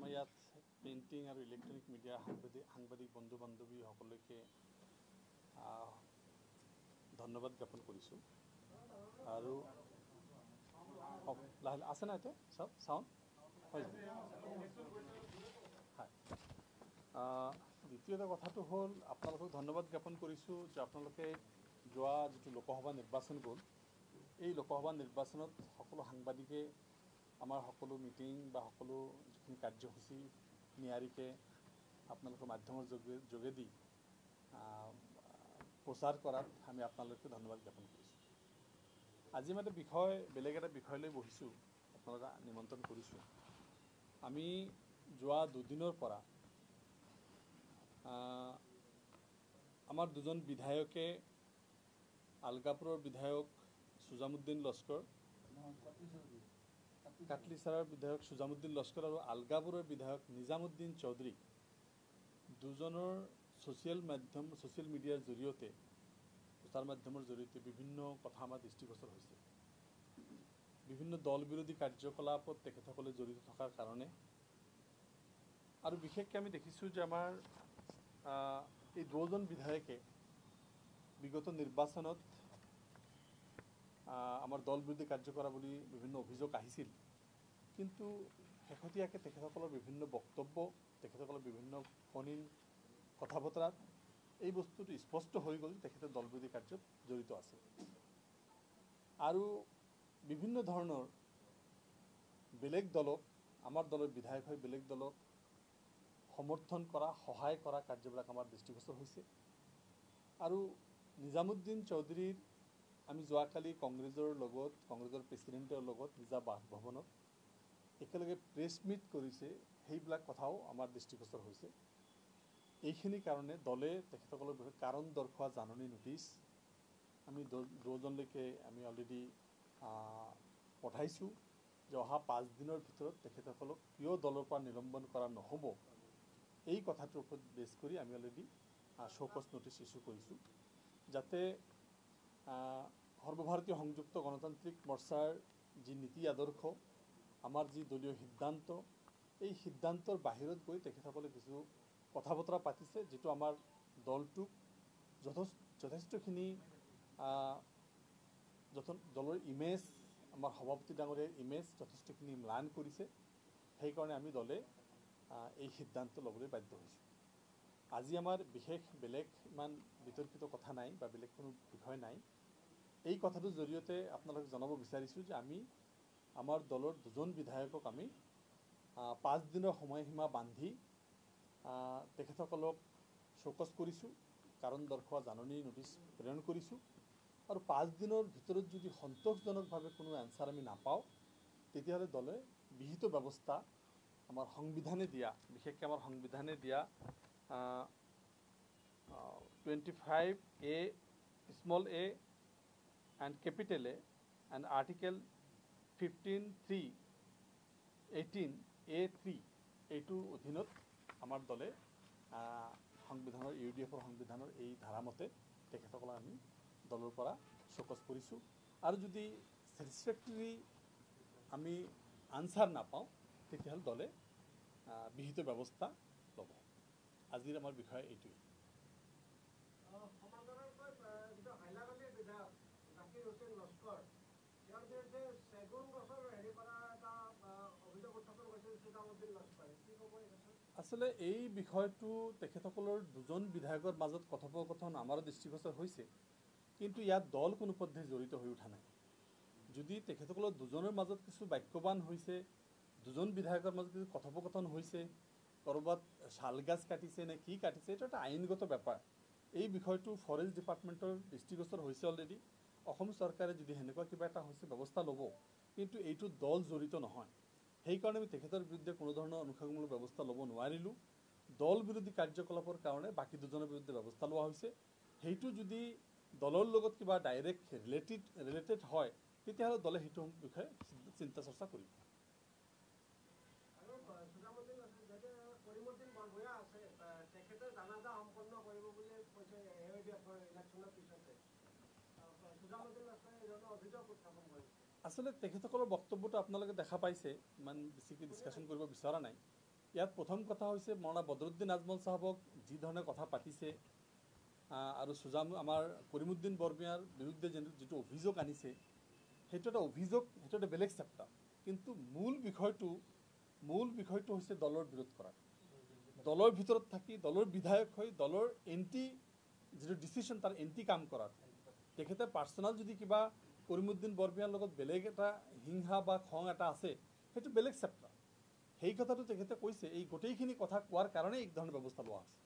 আমাৰ ইয়াত প্ৰিণ্টিং আৰু ইলেক্ট্ৰনিক মিডিয়া সাংবাদিক বন্ধু বান্ধৱী সকলোকে ধন্যবাদ জ্ঞাপন কৰিছোঁ। আৰু লাহে আছে না এতিয়া চব চাউণ্ড হয়। দ্বিতীয়তে কথাটো হ'ল আপোনালোকক ধন্যবাদ জ্ঞাপন কৰিছোঁ যে আপোনালোকে যোৱা যিটো লোকসভা নিৰ্বাচন গ'ল, এই লোকসভা নিৰ্বাচনত সকলো সাংবাদিকে আমাৰ সকলো মিটিং বা সকলো যিখিনি কাৰ্যসূচী নিয়াৰিকৈ আপোনালোকৰ মাধ্যমৰ যোগেদি প্ৰচাৰ কৰাত আমি আপোনালোকে ধন্যবাদ জ্ঞাপন কৰিছোঁ। আজি মানে বেলেগ এটা বিষয় লৈ বহিছোঁ, আপোনালোকে নিমন্ত্ৰণ কৰিছোঁ। আমি যোৱা দুদিনৰ পৰা আমাৰ দুজন বিধায়কে, আলগাপুৰৰ বিধায়ক সুজামুদ্দিন লস্কৰ, কাটলিচাৰৰ বিধায়ক সুজামুদ্দিন লস্কৰ আৰু আলগাপুৰৰ বিধায়ক নিজামুদ্দিন চৌধুৰী দুজনৰ ছ'চিয়েল মিডিয়াৰ জৰিয়তে, প্ৰচাৰ মাধ্যমৰ জৰিয়তে বিভিন্ন কথা আমাৰ দৃষ্টিগোচৰ হৈছে। বিভিন্ন দল বিৰোধী কাৰ্যকলাপত তেখেতসকলে জড়িত থকাৰ কাৰণে, আৰু বিশেষকৈ আমি দেখিছোঁ যে আমাৰ এই দুজন বিধায়কে বিগত নিৰ্বাচনত আমাৰ দল বিৰোধী কাৰ্য কৰা বুলি বিভিন্ন অভিযোগ আহিছিল, কিন্তু শেহতীয়াকৈ তেখেতসকলৰ বিভিন্ন বক্তব্য, তেখেতসকলৰ বিভিন্ন ফোন ইন কথা বতৰাত এই বস্তুটো স্পষ্ট হৈ গ'ল, তেখেতে দল বিৰোধী কাৰ্যত জড়িত আছে। আৰু বিভিন্ন ধৰণৰ বেলেগ দলক, আমাৰ দলৰ বিধায়ক হৈ বেলেগ দলক সমৰ্থন কৰা, সহায় কৰা কাৰ্যবিলাক আমাৰ দৃষ্টিগোচৰ হৈছে। আৰু নিজামুদ্দিন চৌধুৰীৰ আমি যোৱাকালি কংগ্ৰেছৰ প্ৰেছিডেণ্টৰ লগত নিজা বাসভৱনত একেলগে প্ৰেছ মিট কৰিছে, সেইবিলাক কথাও আমাৰ দৃষ্টিগোচৰ হৈছে। এইখিনি কাৰণে দলে তেখেতসকলৰ বিষয়ে কাৰণ দৰ্শোৱা জাননী নোটিছ আমি দুজনলৈকে আমি অলৰেডি পঠাইছোঁ যে অহা 5 দিনৰ ভিতৰত তেখেতসকলক কিয় দলৰ পৰা নিলম্বন কৰা নহ'ব, এই কথাটোৰ ওপৰত বেছ কৰি আমি অলৰেডি শোকজ নোটিছ ইছ্যু কৰিছোঁ, যাতে সৰ্বভাৰতীয় সংযুক্ত গণতান্ত্ৰিক মৰ্চাৰ যি নীতি আদৰ্শ, আমাৰ যি দলীয় সিদ্ধান্ত, এই সিদ্ধান্তৰ বাহিৰত গৈ তেখেতসকলে কিছু কথা বতৰা পাতিছে, যিটো আমাৰ দলটোক যথেষ্টখিনি দলৰ ইমেজ, আমাৰ সভাপতি ডাঙৰীয়াৰ ইমেজ যথেষ্টখিনি ম্লান কৰিছে। সেইকাৰণে আমি দলে এই সিদ্ধান্ত ল'বলৈ বাধ্য হৈছোঁ। আজি আমাৰ বিশেষ বেলেগ ইমান বিতৰ্কিত কথা নাই বা বেলেগ কোনো বিষয় নাই। এই কথাটোৰ জৰিয়তে আপোনালোকক জনাব বিচাৰিছোঁ যে আমি আমাৰ দলৰ দুজন বিধায়কক আমি 5 দিনৰ সময়সীমা বান্ধি তেখেতসকলক শোকজ কৰিছোঁ, কাৰণ দৰ্শোৱা জাননী নোটিছ প্ৰেৰণ কৰিছোঁ। আৰু 5 দিনৰ ভিতৰত যদি সন্তোষজনকভাৱে কোনো এনচাৰ আমি নাপাওঁ, তেতিয়াহ'লে দলে বিহিত ব্যৱস্থা আমাৰ সংবিধানে দিয়া, বিশেষকৈ আমাৰ সংবিধানে দিয়া 25A small a and capital A and Article 15(3)(18)(a)(3) এইটোৰ অধীনত আমাৰ দলে সংবিধানৰ UDF সংবিধানৰ এই ধাৰামতে তেখেতসকলক আমি দলৰ পৰা শোকজ কৰিছোঁ। আৰু যদি ছেটিছফেক্টৰী আমি আনচাৰ নাপাওঁ, তেতিয়াহ'লে দলে বিহিত ব্যৱস্থা ল'ব। আজিৰ আমাৰ বিষয় এইটোৱেই। আচলতে এই বিষয়টো তেখেতসকলৰ দুজন বিধায়কৰ মাজত কথোপকথন আমাৰো দৃষ্টিগোচৰ হৈছে, কিন্তু ইয়াত দল কোনো পধ্যে জড়িত হৈ উঠা নাই। যদি তেখেতসকলৰ দুজনৰ মাজত কিছু বাক্যবান হৈছে, দুজন বিধায়কৰ মাজত কিছু কথোপকথন হৈছে, ক'ৰবাত শালগাছ কাটিছে নে কি কাটিছে, এইটো এটা আইনগত বেপাৰ। এই বিষয়টো ফৰেষ্ট ডিপাৰ্টমেণ্টৰ দৃষ্টিগোচৰ হৈছে অলৰেডি। অসম চৰকাৰে যদি সেনেকুৱা কিবা এটা হৈছে ব্যৱস্থা ল'ব, কিন্তু এইটো দল জড়িত নহয়। সেইকাৰণে আমি তেখেতৰ বিৰুদ্ধে কোনো ধৰণৰ অনুশাসনমূলক ব্যৱস্থা ল'ব নোৱাৰিলোঁ। দল বিৰোধী কাৰ্যকলাপৰ কাৰণে বাকী দুজনৰ বিৰুদ্ধে ব্যৱস্থা লোৱা হৈছে। সেইটো যদি দলৰ লগত কিবা ডাইৰেক্ট ৰিলেটেড হয়, তেতিয়াহ'লে দলে সেইটো বিষয়ে চিন্তা চৰ্চা কৰিব। আচলতে তেখেতসকলৰ বক্তব্যটো আপোনালোকে দেখা পাইছে, ইমান বেছিকৈ ডিছকাশ্যন কৰিব বিচৰা নাই। ইয়াত প্ৰথম কথা হৈছে মৌলানা বদৰুদ্দিন আজমল চাহাবক যি ধৰণে কথা পাতিছে আৰু আমাৰ কৰিমুদ্দিন বৰমিয়াৰ বিৰুদ্ধে যিটো অভিযোগ আনিছে সেইটো এটা অভিযোগ, সেইটো এটা বেলেগ চেপ্টাৰ। কিন্তু মূল বিষয়টো হৈছে দলৰ বিৰোধ কৰা, দলৰ ভিতৰত থাকি দলৰ বিধায়ক হৈ দলৰ এণ্টি যিটো ডিচিশ্যন তাৰ এণ্টি কাম কৰাৰ। তেখেতে পাৰ্চনেল যদি কিবা কৰিমুদ্দিন বৰমিয়াৰ লগত বেলেগ এটা হিংসা বা খং এটা আছে সেইটো বেলেগ চেপ্টাৰ। সেই কথাটো তেখেতে কৈছে, এই গোটেইখিনি কথা কোৱাৰ কাৰণে এই ধৰণৰ ব্যৱস্থা লোৱা আছে।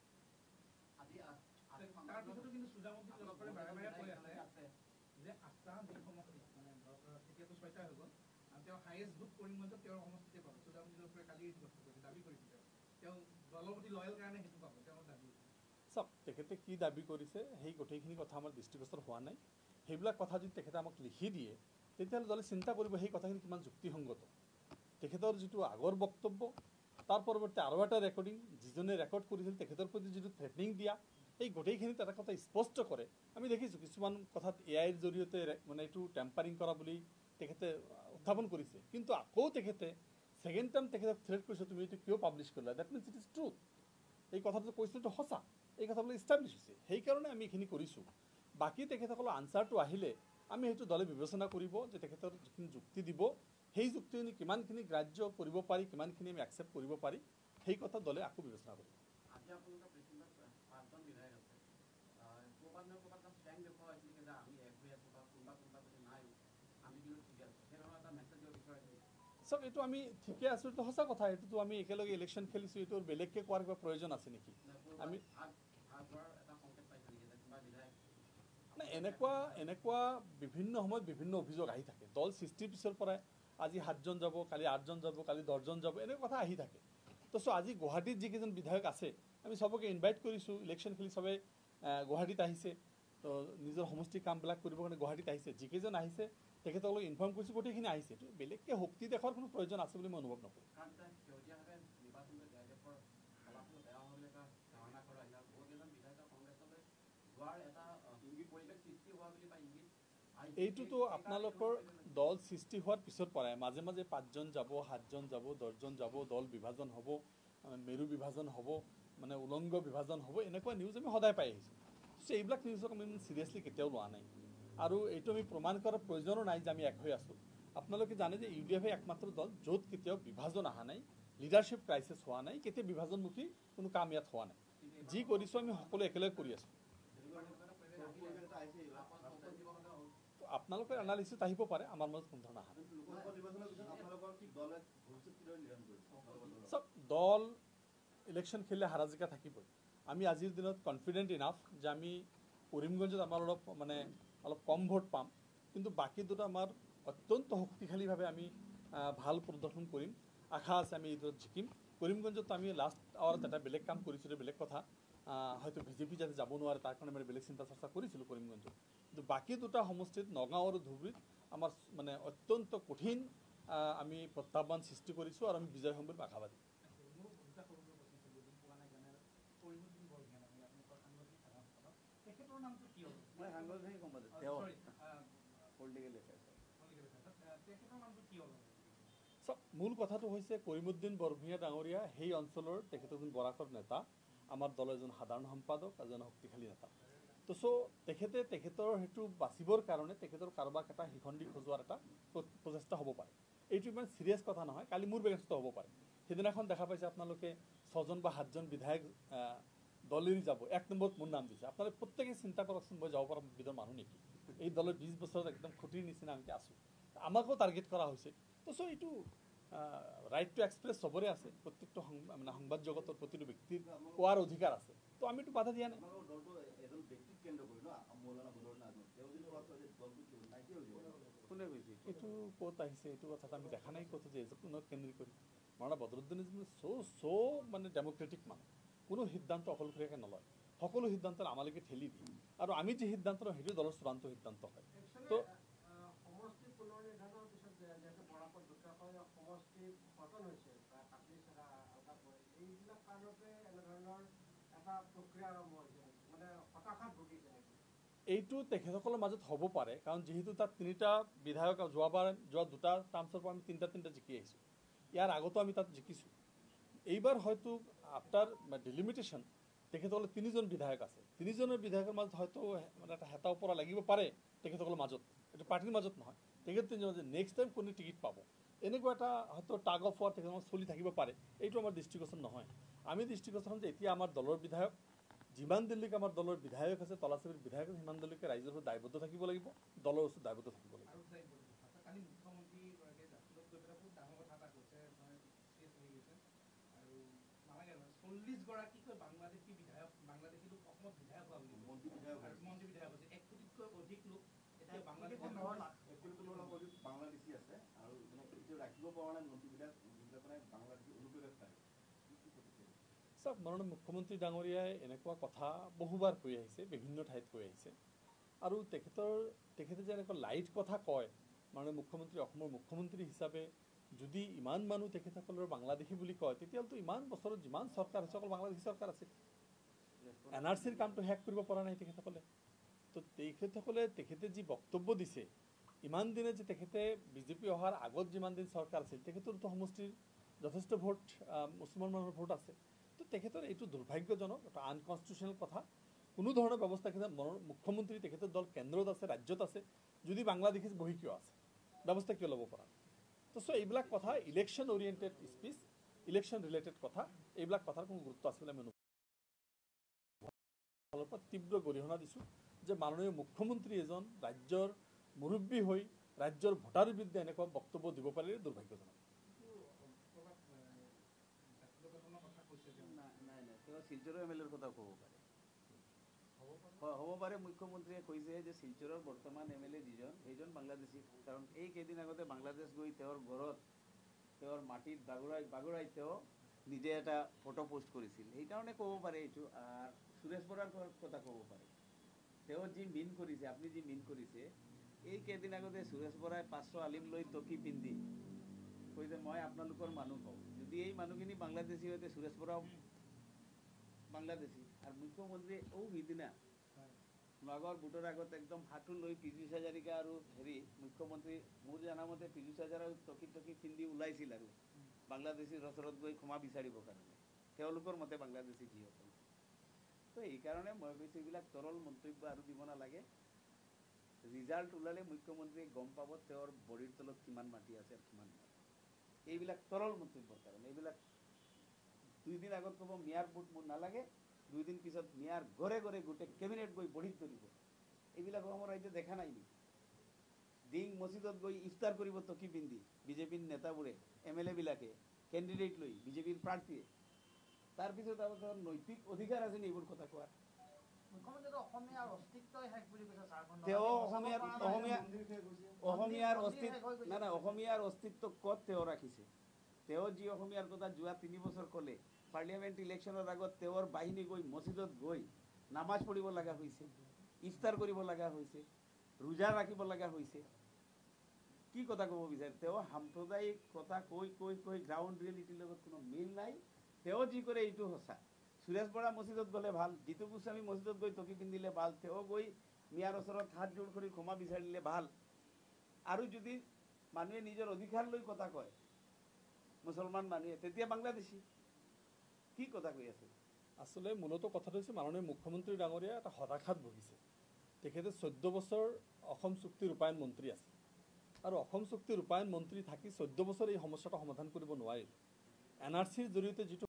চাওক, তেখেতে কি দাবী কৰিছে সেই গোটেইখিনি কথা আমাৰ দৃষ্টিগোচৰ হোৱা নাই। সেইবিলাক কথা যদি তেখেতে আমাক লিখি দিয়ে তেতিয়াহ'লে দলে চিন্তা কৰিব সেই কথাখিনি কিমান যুক্তিসংগত। তেখেতৰ যিটো আগৰ বক্তব্য, তাৰ পৰিৱৰ্তে আৰু এটা ৰেকৰ্ডিং, যিজনে ৰেকৰ্ড কৰিছিল তেখেতৰ প্ৰতি যিটো থ্ৰেটনিং দিয়া, এই গোটেইখিনিত এটা কথা স্পষ্ট কৰে। আমি দেখিছোঁ কিছুমান কথাত AIৰ জৰিয়তে মানে এইটো টেম্পাৰিং কৰা বুলি তেখেতে উত্থাপন কৰিছে, কিন্তু আকৌ তেখেতে ছেকেণ্ড টাইম তেখেতক থ্ৰেট কৰিছে তুমি এইটো কিয় পাব্লিছ কৰিলা। That means it is truth. এই কথাটো কৈছিল এইটো সঁচা, এই কথাবিলাক ইষ্টাব্লিছ হৈছে। সেইকাৰণে আমি এইখিনি কৰিছোঁ। বাকী তেখেতসকলৰ আনচাৰটো আহিলে আমি সেইটো দলে বিবেচনা কৰিব যে তেখেতৰ যিখিনি যুক্তি দিব সেই যুক্তিখিনি কিমানখিনি গ্ৰাহ্য কৰিব পাৰি, কিমানখিনি আমি একচেপ্ট কৰিব পাৰি, সেই কথা দলে আকৌ বিবেচনা কৰিব। চাওক, এইটো আমি ঠিকে আছোঁ, এইটো সঁচা কথা। এইটোতো আমি একেলগে ইলেকশ্যন খেলিছোঁ, এইটো বেলেগকৈ কোৱাৰ কিবা প্ৰয়োজন আছে নেকি? আমি নাই, এনেকুৱা বিভিন্ন সময়ত বিভিন্ন অভিযোগ আহি থাকে। দল সৃষ্টিৰ পিছৰ পৰাই আজি 7জন যাব, কালি 8জন যাব, কালি 10জন যাব, এনেকুৱা কথা আহি থাকে। তো আজি গুৱাহাটীত যিকেইজন বিধায়ক আছে আমি চবকে ইনভাইট কৰিছোঁ। ইলেকশ্যন খেলি চবেই গুৱাহাটীত আহিছে, তো নিজৰ সমষ্টিৰ কামবিলাক কৰিবৰ কাৰণে গুৱাহাটীত আহিছে। যিকেইজন আহিছে তেখেতসকলক ইনফৰ্ম কৰিছোঁ, গোটেইখিনি আহিছে। এইটো বেলেগকৈ শক্তি দেখাৰ কোনো প্ৰয়োজন আছে বুলি মই অনুভৱ নকৰোঁ। এইটোতো আপোনালোকৰ দল সৃষ্টি হোৱাৰ পিছৰ পৰাই মাজে মাজে 5জন যাব, 7জন যাব, 10জন যাব, দল বিভাজন হ'ব, মেৰু বিভাজন হ'ব, মানে উলংগ বিভাজন হ'ব, এনেকুৱা নিউজ আমি সদায় পাই আহিছোঁ। চ' এইবিলাক নিউজক আমি চিৰিয়াছলি কেতিয়াও লোৱা নাই, আৰু এইটো আমি প্ৰমাণ কৰাৰ প্ৰয়োজনো নাই যে আমি এক হৈ আছোঁ। আপোনালোকে জানে যে UDF একমাত্ৰ দল য'ত কেতিয়াও বিভাজন অহা নাই, লিডাৰশ্বিপ ক্ৰাইচিছ হোৱা নাই, কেতিয়া বিভাজনমুখী কোনো কাম ইয়াত হোৱা নাই। যি কৰিছোঁ আমি সকলোৱে একেলগে কৰি আছোঁ। আপোনালোকৰ এনালিচিছ আহিব পাৰে, আমাৰ মাজত কোনো ধৰণৰ অহা নাই। চব দল ইলেকশ্যন খেলিলে হাৰা জিকা থাকিবই। আমি আজিৰ দিনত কনফিডেণ্ট ইনাফ যে আমি কৰিমগঞ্জত আমাৰ অলপ কম ভোট পাম, কিন্তু বাকী দুটা আমাৰ অত্যন্ত শক্তিশালীভাৱে আমি ভাল প্ৰদৰ্শন কৰিম। আশা আছে আমি এইটোত জিকিম। কৰিমগঞ্জত আমি লাষ্ট আৱাৰত এটা বেলেগ কাম কৰিছিলোঁ, বেলেগ কথা, হয়তো BJP যাতে যাব নোৱাৰে তাৰ কাৰণে আমি বেলেগ চিন্তা চৰ্চা কৰিছিলোঁ কৰিমগঞ্জত। কিন্তু বাকী দুটা সমষ্টিত নগাঁও আৰু ধুবুৰীত আমাৰ মানে অত্যন্ত কঠিন আমি প্ৰত্যাহ্বান সৃষ্টি কৰিছোঁ, আৰু আমি বিজয় হ'ম বুলি আশাবাদী। মূল কথাটো হৈছে কৰিমুদ্দিন বৰভূঞা ডাঙৰীয়া সেই অঞ্চলৰ তেখেত এজন বৰাকৰ নেতা, আমাৰ দলৰ এজন সাধাৰণ সম্পাদক, এজন শক্তিশালী নেতা। তো তেখেতৰ সেইটো বাচিবৰ কাৰণে তেখেতৰ কাৰোবাক এটা শিখণ্ডি খোজোৱাৰ এটা প্ৰচেষ্টা হ'ব পাৰে। এইটো ইমান চিৰিয়াছ কথা নহয়, কালি মোৰ বেগেঞ্চটো হ'ব পাৰে। সেইদিনাখন দেখা পাইছে আপোনালোকে 6জন বা 7জন বিধায়ক দলেৰি যাব, 1 নম্বৰত মোৰ নাম দিছে। আপোনালোকে প্ৰত্যেকে চিন্তা কৰকচোন, মই যাব পৰা বিধৰ মানুহ নেকি? এই দলৰ 20 বছৰত একদম খুঁটিৰ নিচিনা আমি আছোঁ, আমাকো টাৰ্গেট কৰা হৈছে। তো এইটো ৰাইট টু এক্সপ্ৰেছ চবৰে আছে, প্ৰত্যেকটো মানে সংবাদ জগতৰ প্ৰতিটো ব্যক্তিৰ কোৱাৰ অধিকাৰ আছে। তো আমিতো বাধা দিয়া নাই। এইটো ক'ত আহিছে, এইটো কথাটো আমি দেখা নাই ক'ত যে এজনক কেন্দ্ৰিক কৰি। মৌলানা বদৰুদ্দিন মানে ডেম'ক্ৰেটিক মানুহ, কোনো সিদ্ধান্ত অকলশৰীয়াকৈ নলয়, সকলো সিদ্ধান্ত আমালৈকে ঠেলি দিয়ে, আৰু আমি যি সিদ্ধান্ত লওঁ সেইটো দলৰ চূড়ান্ত সিদ্ধান্ত হয়। তো এইটো তেখেতসকলৰ মাজত হ'ব পাৰে, কাৰণ যিহেতু তাত 3টা বিধায়ক, যোৱা 2টা টাৰ্মছৰ পৰা আমি 3টা জিকি আহিছোঁ। ইয়াৰ আগতো আমি তাত জিকিছোঁ। এইবাৰ হয়তো আফটাৰ ডিলিমিটেশ্যন তেখেতসকলে 3জন বিধায়ক আছে, 3জনৰ বিধায়কৰ মাজত হয়তো মানে এটা হেতা ওপৰা লাগিব পাৰে তেখেতসকলৰ মাজত, এইটো পাৰ্টিৰ মাজত নহয়, তেখেত 3জন যে নেক্সট টাইম কোনে টিকেট পাব এনেকুৱা এটা হয়তো টাগ অফ ৱাৰ তেখেতৰ চলি থাকিব পাৰে। এইটো আমাৰ দৃষ্টিগোচৰ নহয়। আমি দৃষ্টিগোচৰ হ'ম যে এতিয়া আমাৰ দলৰ বিধায়ক যিমান দিল্লীক আমাৰ দলৰ বিধায়ক আছে, তলাচবীৰ বিধায়ক আছে, সিমান দিল্লীকে ৰাইজৰ ওচৰত দায়বদ্ধ থাকিব লাগিব, দলৰ ওচৰত দায়বদ্ধ থাকিব লাগিব। কালি মুখ্যমন্ত্ৰীগৰাকীয়ে জাতিগত গৈ পেলাই বহুত ডাঙৰ কথা এটা কৈছে, চিৰিয়াছ হৈ গৈছে আৰু নালাগে 40গৰাকীকৈ বাংলাদেশী বিধায়ক, বাংলাদেশী লোক অসমত বিধায়ক হোৱা বুলি মন্ত্ৰী বিধায়ক হৈছে। 1 কোটিতকৈ অধিক লোক এতিয়া বাংলাদেশী বাংলাদেশী আছে আৰু ৰাখিব পৰা নাই মন্ত্ৰীবিলাক বাংলাদেশী অনুপ্ৰৱেশকাৰী। চাওক, মাননীয় মুখ্যমন্ত্ৰী ডাঙৰীয়াই এনেকুৱা কথা বহুবাৰ কৈ আহিছে, বিভিন্ন ঠাইত কৈ আহিছে আৰু তেখেতে যে এনেকুৱা লাইট কথা কয়, মাননীয় মুখ্যমন্ত্ৰী অসমৰ মুখ্যমন্ত্ৰী হিচাপে যদি ইমান মানুহ তেখেতসকলৰ বাংলাদেশী বুলি কয়, তেতিয়াহ'লেতো ইমান বছৰত যিমান চৰকাৰ আছে অকল বাংলাদেশী চৰকাৰ আছিল, NRCৰ কামটো শেষ কৰিব পৰা নাই তেখেতসকলে। তো তেখেতে যি বক্তব্য দিছে, ইমান দিনে যে তেখেতে বিজেপি অহাৰ আগত যিমান দিন চৰকাৰ আছিল, তেখেতৰতো সমষ্টিৰ যথেষ্ট ভোট মুছলমান মানুহৰ ভোট আছে। তো তেখেতৰ এইটো দুৰ্ভাগ্যজনক, এটা আনকনষ্টিটিউচনেল কথা। কোনো ধৰণৰ ব্যৱস্থা মুখ্যমন্ত্ৰী তেখেতৰ দল কেন্দ্ৰত আছে, ৰাজ্যত আছে, যদি বাংলাদেশী বহি কিয় আছে, ব্যৱস্থা কিয় ল'ব পৰা? তো এইবিলাক কথা election oriented speech, election related কথা, এইবিলাক কথাৰ কোনো গুৰুত্ব আছে বুলি আমি ফালৰ পৰা তীব্ৰ গৰিহণা দিছোঁ যে মাননীয় মুখ্যমন্ত্ৰী এজন ৰাজ্যৰ মুৰব্বী হৈ ৰাজ্যৰ ভোটাৰৰ বিৰুদ্ধে এনেকুৱা বক্তব্য দিব পাৰিলে দুৰ্ভাগ্যজনক। তেওঁ শিলচৰৰ MLAৰ কথা ক'ব পাৰে, হ'ব পাৰে। মুখ্যমন্ত্ৰীয়ে কৈছে যে শিলচৰৰ বৰ্তমান MLA যিজন সেইজন বাংলাদেশী, কাৰণ এই কেইদিন আগতে বাংলাদেশ গৈ তেওঁৰ ঘৰত তেওঁৰ মাটিত বাগৰাই তেওঁ নিজে এটা ফটো পোষ্ট কৰিছিল, সেইকাৰণে ক'ব পাৰে এইটো। আৰু সুৰেশ বৰাৰ কথা ক'ব পাৰে, তেওঁ যি মিন কৰিছে, আপুনি যি মিন কৰিছে, এই কেইদিন আগতে সুৰেশ বৰাই 500 আলিম লৈ টকি পিন্ধি কৈছে মই আপোনালোকৰ মানুহ হওঁ। যদি এই মানুহখিনি বাংলাদেশী হয়তো সুৰেশ বৰাও বাংলাদেশী। আৰু মুখ্যমন্ত্ৰীয়ে সিদিনা নগাঁৱৰ ভোটৰ আগত একদম হাতটো লৈ পীযুষ হাজাৰিকা আৰু মুখ্যমন্ত্ৰী মোৰ জনামতে পীযুষ হাজাৰা টকি পিন্ধি ওলাইছিল আৰু বাংলাদেশীৰ ওচৰত গৈ ক্ষমা বিচাৰিবৰ কাৰণে, তেওঁলোকৰ মতে বাংলাদেশী যিসকল। তো এইকাৰণে মই কৈছোঁ এইবিলাক তৰল মন্তব্য আৰু দিব নালাগে। ৰিজাল্ট ওলালে মুখ্যমন্ত্ৰীয়ে গম পাব তেওঁৰ বডিৰ তলত কিমান মাটি আছে আৰু কিমান নাই। এইবিলাক তৰল মন্তব্যৰ কাৰণে, এইবিলাক 2 দিন আগত ক'ব মিয়াৰ ভোট মোৰ নালাগে, 2 দিন পিছত মিয়াৰ ঘৰে ঘৰে গোটেই কেবিনেট গৈ বডিত ধৰিব। এইবিলাক অসমৰ ৰাইজে দেখা নাই নি? ডিং মছজিদত গৈ ইফতাৰ কৰিব টকি পিন্ধি বিজেপিৰ নেতাবোৰে, MLA বিলাকে, কেণ্ডিডেট লৈ বিজেপিৰ প্ৰাৰ্থীয়ে। তাৰপিছত আপোনাৰ নৈতিক অধিকাৰ আছে নি এইবোৰ কথা কোৱাৰ? অসমীয়াৰ অস্তিত্বই শেষ বুলি কৈছে ঝাৰখণ্ডত। তেওঁ অসমীয়াৰ অস্তিত্ব ক'ত তেওঁ ৰাখিছে? তেওঁ যি অসমীয়াৰ কথা যোৱা 3 বছৰ ক'লে, পাৰ্লিয়ামেণ্ট ইলেকশ্যনৰ আগত তেওঁৰ বাহিনী গৈ মছজিদত গৈ নামাজ পঢ়িব লগা হৈছে, ইফতাৰ কৰিব লগা হৈছে, ৰোজা ৰাখিব লগা হৈছে। কি কথা ক'ব বিচাৰে? তেওঁ সাম্প্ৰদায়িক কথা কৈ গ্ৰাউণ্ড ৰিয়েলিটিৰ লগত কোনো মিল নাই। তেওঁ যি কৰে এইটো সঁচা। সুৰেশ বৰা মছজিদত গ'লে ভাল, জিতু গোস্বামী মছজিদত গৈ টকি পিন্ধিলে ভাল, তেওঁ গৈ মিয়াৰ ওচৰত হাত জোৰ কৰি ক্ষমা বিচাৰিলে ভাল। আৰু যদি মানুহে নিজৰ অধিকাৰ লৈ কথা কয়, মুছলমান মানুহে, তেতিয়া বাংলাদেশী। কি কথা কৈ আছে? আচলতে মূলতঃ কথাটো হৈছে মাননীয় মুখ্যমন্ত্ৰী ডাঙৰীয়া এটা হতাশাত ভুগিছে। তেখেতে 14 বছৰ অসম চুক্তি ৰূপায়ণ মন্ত্ৰী আছিল আৰু অসম চুক্তি ৰূপায়ণ মন্ত্ৰী থাকি 14 বছৰ এই সমস্যাটো সমাধান কৰিব নোৱাৰিল। NRCৰ জৰিয়তে যিটো